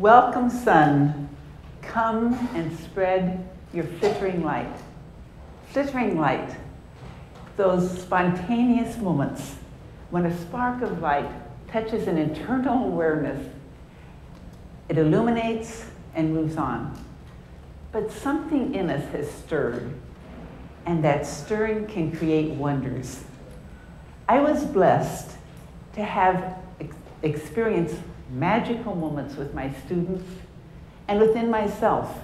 Welcome, sun. Come and spread your flittering light. Flittering light, those spontaneous moments when a spark of light touches an internal awareness. It illuminates and moves on. But something in us has stirred, and that stirring can create wonders. I was blessed to have experienced magical moments with my students and within myself,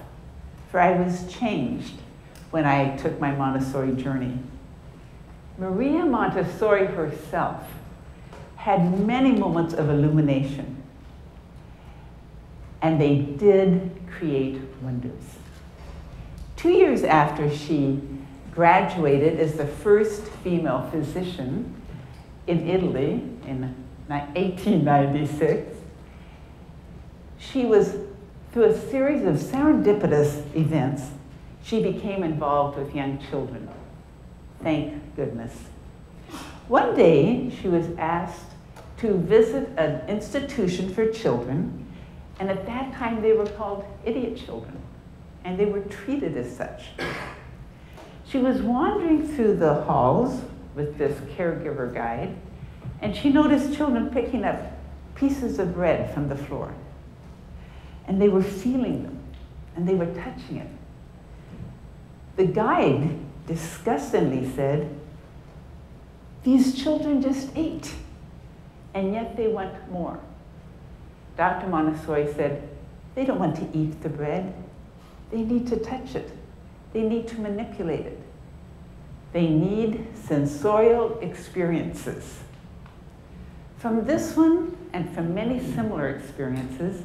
for I was changed when I took my Montessori journey. Maria Montessori herself had many moments of illumination, and they did create wonders. 2 years after she graduated as the first female physician in Italy in 1896, she was, through a series of serendipitous events, she became involved with young children. Thank goodness. One day, she was asked to visit an institution for children, and at that time they were called idiot children, and they were treated as such. She was wandering through the halls with this caregiver guide, and she noticed children picking up pieces of bread from the floor. And they were feeling them, and they were touching it. The guide disgustingly said, "These children just ate, and yet they want more." Dr. Montessori said, "They don't want to eat the bread. They need to touch it. They need to manipulate it. They need sensorial experiences." From this one, and from many similar experiences,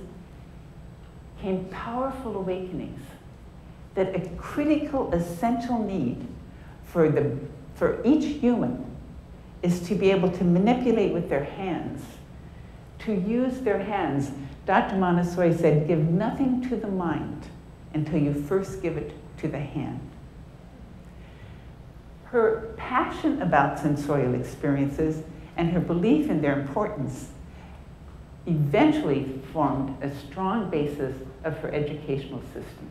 came powerful awakenings that a critical, essential need for each human is to be able to manipulate with their hands, to use their hands. Dr. Montessori said, "Give nothing to the mind until you first give it to the hand." Her passion about sensorial experiences and her belief in their importance eventually formed a strong basis of her educational system.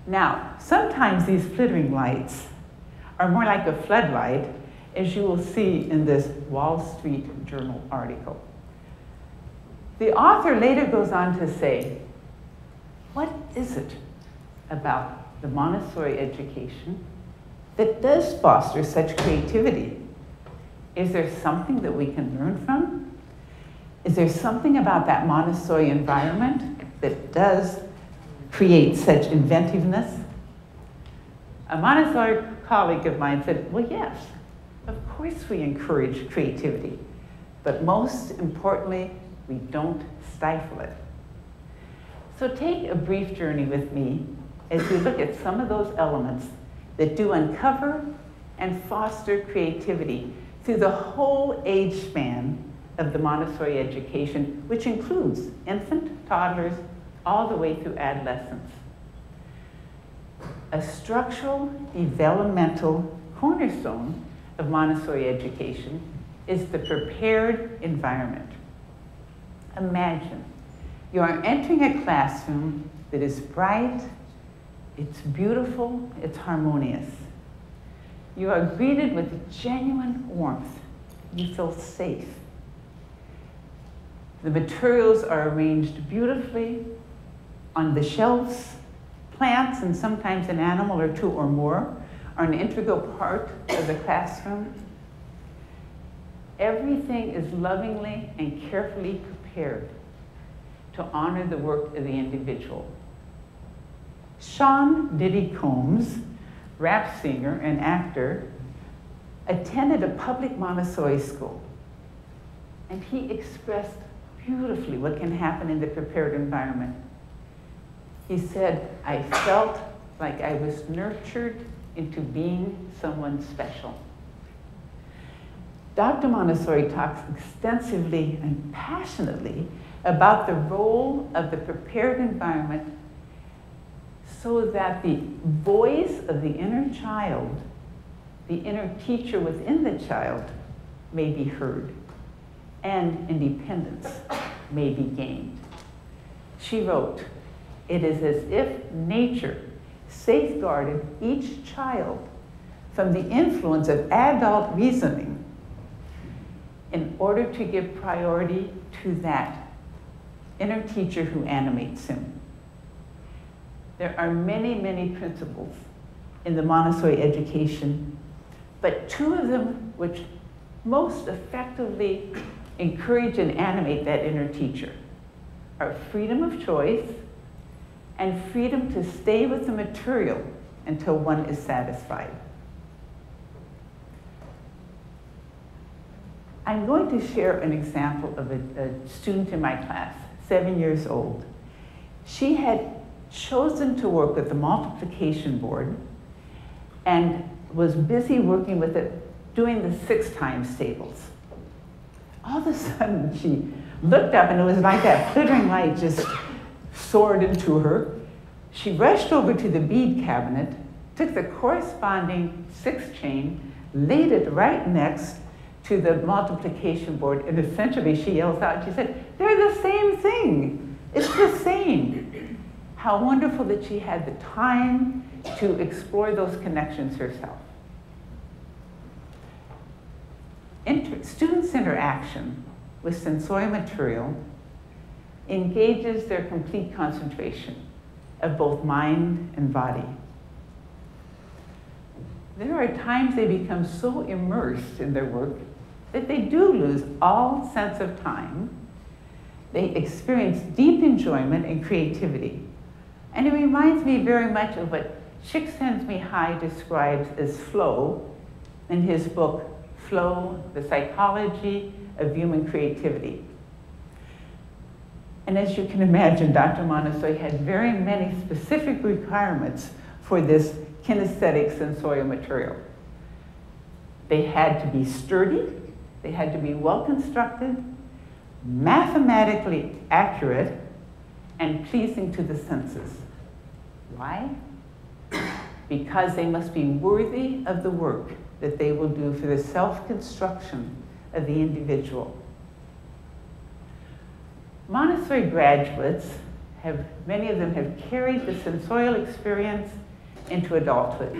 Now, sometimes these flittering lights are more like a floodlight, as you will see in this Wall Street Journal article. The author later goes on to say, what is it about the Montessori education that does foster such creativity? Is there something that we can learn from? Is there something about that Montessori environment that does create such inventiveness? A Montessori colleague of mine said, well, yes, of course we encourage creativity, but most importantly, we don't stifle it. So take a brief journey with me as we look at some of those elements that do uncover and foster creativity through the whole age span of the Montessori education, which includes infant, toddlers, all the way through adolescence. A structural, developmental cornerstone of Montessori education is the prepared environment. Imagine you are entering a classroom that is bright, it's beautiful, it's harmonious. You are greeted with genuine warmth. You feel safe. The materials are arranged beautifully on the shelves. Plants, and sometimes an animal or two or more, are an integral part of the classroom. Everything is lovingly and carefully prepared to honor the work of the individual. Sean Diddy Combs, rap singer and actor, attended a public Montessori school, and he expressed beautifully what can happen in the prepared environment. He said, "I felt like I was nurtured into being someone special." Dr. Montessori talks extensively and passionately about the role of the prepared environment so that the voice of the inner child, the inner teacher within the child, may be heard, and independence may be gained. She wrote, "It is as if nature safeguarded each child from the influence of adult reasoning in order to give priority to that inner teacher who animates him." There are many, many principles in the Montessori education, but two of them which most effectively encourage and animate that inner teacher are freedom of choice and freedom to stay with the material until one is satisfied. I'm going to share an example of a student in my class, 7 years old. She had chosen to work with the multiplication board and was busy working with it, doing the 6 times tables. All of a sudden, she looked up and it was like that flittering light just soared into her. She rushed over to the bead cabinet, took the corresponding 6 chain, laid it right next to the multiplication board, and essentially she yells out, she said, "They're the same thing. It's the same." How wonderful that she had the time to explore those connections herself. Students' interaction with sensorial material engages their complete concentration of both mind and body. There are times they become so immersed in their work that they do lose all sense of time. They experience deep enjoyment and creativity. And it reminds me very much of what Csikszentmihalyi describes as flow in his book, Flow, The Psychology of Human Creativity. And as you can imagine, Dr. Montessori had very many specific requirements for this kinesthetic sensorial material. They had to be sturdy, they had to be well constructed, mathematically accurate, and pleasing to the senses. Why? Because they must be worthy of the work that they will do for the self-construction of the individual. Montessori graduates many of them have carried the sensorial experience into adulthood.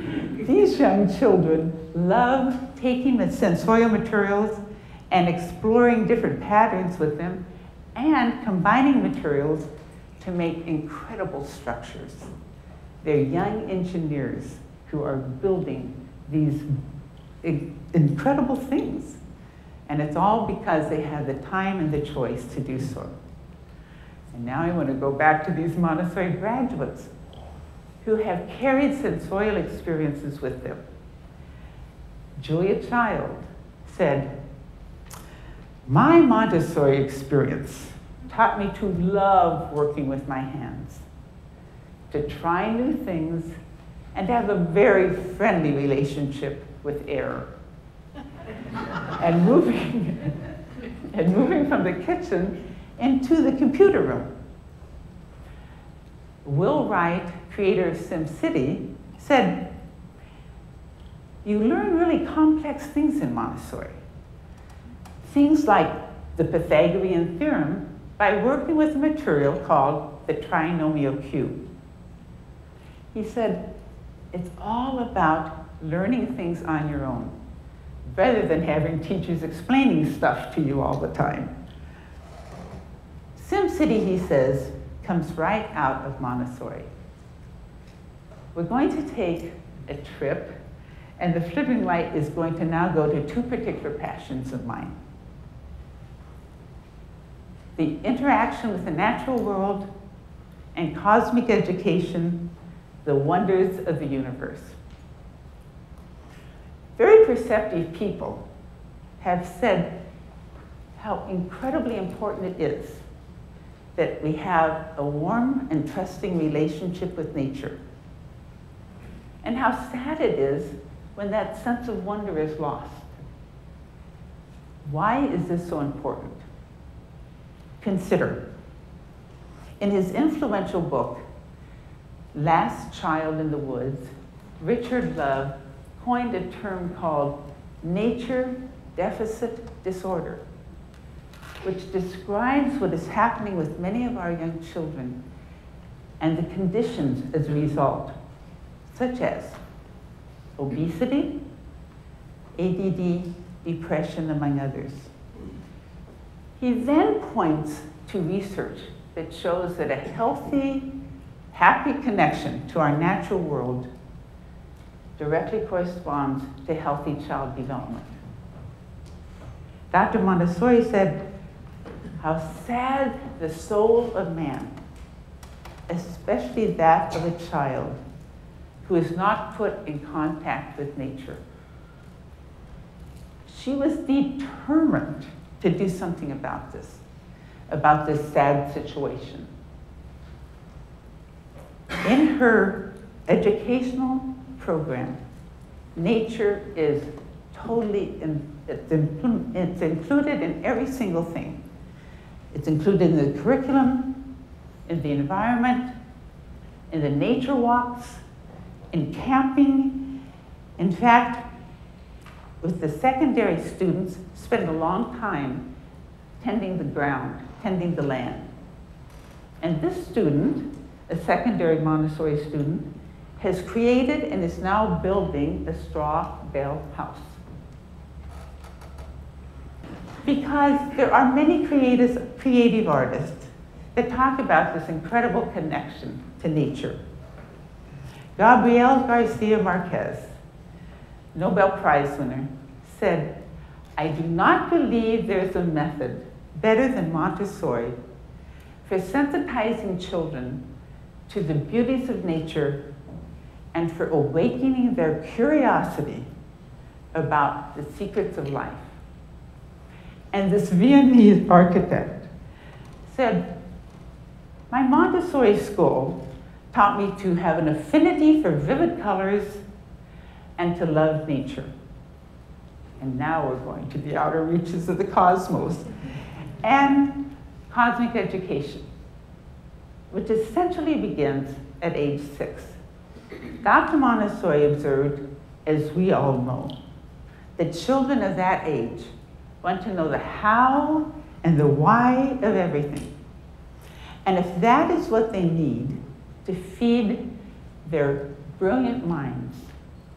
These young children love taking the sensorial materials and exploring different patterns with them and combining materials to make incredible structures. They're young engineers who are building these incredible things. And it's all because they have the time and the choice to do so. And now I want to go back to these Montessori graduates who have carried sensorial experiences with them. Julia Child said, "My Montessori experience taught me to love working with my hands, to try new things, and to have a very friendly relationship with error. and moving from the kitchen into the computer room." Will Wright, creator of SimCity, said, "You learn really complex things in Montessori. Things like the Pythagorean theorem by working with a material called the trinomial cube." He said, "It's all about learning things on your own, rather than having teachers explaining stuff to you all the time." SimCity, he says, comes right out of Montessori. We're going to take a trip, and the flittering light is going to now go to 2 particular passions of mine: the interaction with the natural world and cosmic education, the wonders of the universe. Very perceptive people have said how incredibly important it is that we have a warm and trusting relationship with nature, and how sad it is when that sense of wonder is lost. Why is this so important? Consider, in his influential book, Last Child in the Woods, Richard Love coined a term called nature deficit disorder. which describes what is happening with many of our young children and the conditions as a result, such as obesity, ADD, depression, among others. He then points to research that shows that a healthy, happy connection to our natural world directly corresponds to healthy child development. Dr. Montessori said, how sad the soul of man, especially that of a child, who is not put in contact with nature. She was determined to do something about this sad situation. In her educational program, nature is totally, it's included in every single thing. It's included in the curriculum, in the environment, in the nature walks, in camping. In fact, with the secondary students, spend a long time tending the ground, tending the land. And this student, a secondary Montessori student, has created and is now building a straw bale house. Because there are many creative artists that talk about this incredible connection to nature. Gabriel Garcia Marquez, Nobel Prize winner, said, "I do not believe there's a method better than Montessori for sensitizing children to the beauties of nature and for awakening their curiosity about the secrets of life." And this Viennese architect said, "My Montessori school taught me to have an affinity for vivid colors and to love nature." And now we're going to the outer reaches of the cosmos. And cosmic education, which essentially begins at age 6. Dr. Montessori observed, as we all know, that children of that age want to know the how and the why of everything. And if that is what they need to feed their brilliant minds,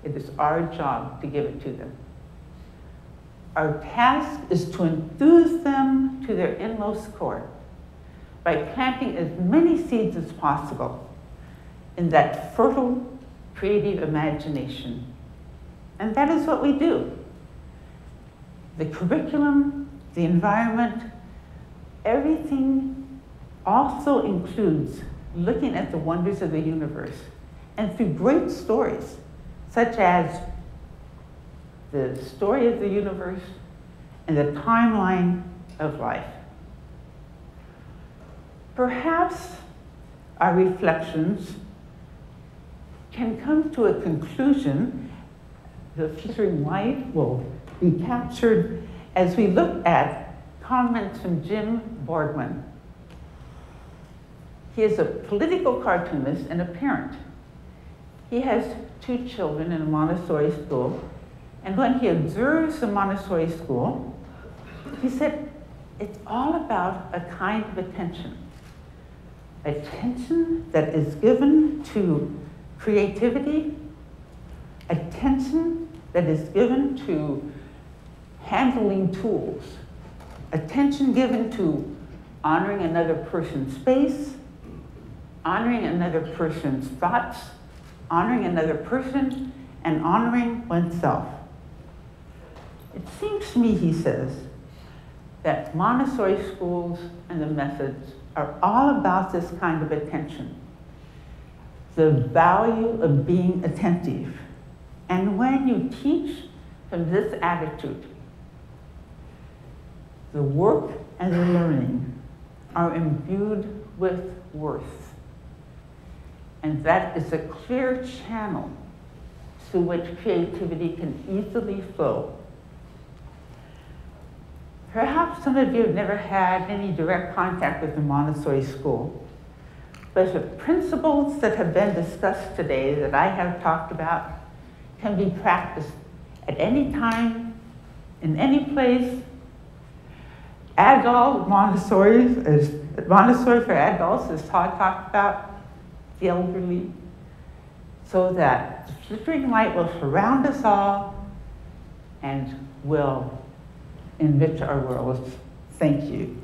it is our job to give it to them. Our task is to enthuse them to their inmost core by planting as many seeds as possible in that fertile, creative imagination. And that is what we do. The curriculum, the environment, everything also includes looking at the wonders of the universe, and through great stories, such as the story of the universe and the timeline of life. Perhaps our reflections can come to a conclusion. The flickering light will be captured as we look at comments from Jim Borgman. He is a political cartoonist and a parent. He has 2 children in a Montessori school, and when he observes the Montessori school, he said, it's all about a kind of attention. Attention that is given to creativity, attention that is given to handling tools, attention given to honoring another person's space, honoring another person's thoughts, honoring another person, and honoring oneself. It seems to me, he says, that Montessori schools and the methods are all about this kind of attention, the value of being attentive. And when you teach from this attitude, the work and the learning are imbued with worth. And that is a clear channel through which creativity can easily flow. Perhaps some of you have never had any direct contact with the Montessori school, but the principles that have been discussed today that I have talked about can be practiced at any time, in any place. Adult Montessori for adults is talked about the elderly, so that the flickering light will surround us all and will enrich our world. Thank you.